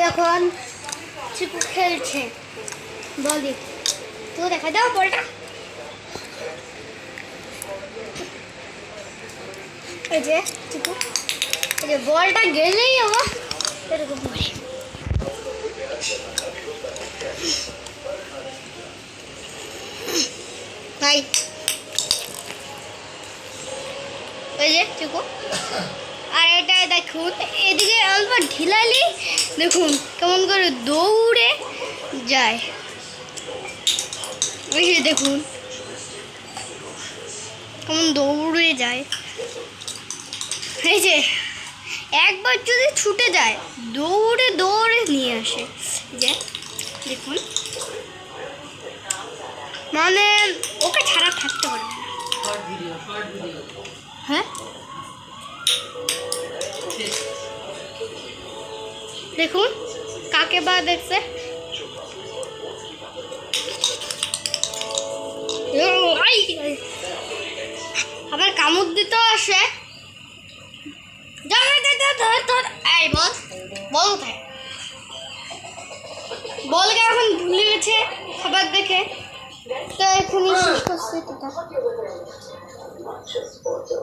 এখন চিকু খেলছে বলি তো দেখা দাও বলটা এই যে চিকু এই যে বলটা গেলেই আমার এরকম করে ভাই এই যে চিকু আর এটা দেখুন এদিকে অল্প ঢিলালি দেখুন কেমন করে দৌড়ে যায় ওই যে দেখুন কেমন দৌড়ে যায় এই যে একবার যদি ছুটে যায় দৌড়ে দৌড়ে নিয়ে আসে যে দেখুন মানে ওকে ছাড়া থাকতে পারবে না হ্যাঁ দেখুন কাকে বা দেখছে আবার কামড় দিতেও আসে বলকে এখন ভুলে গেছে খাবার দেখে তো এখনই শেষ করছে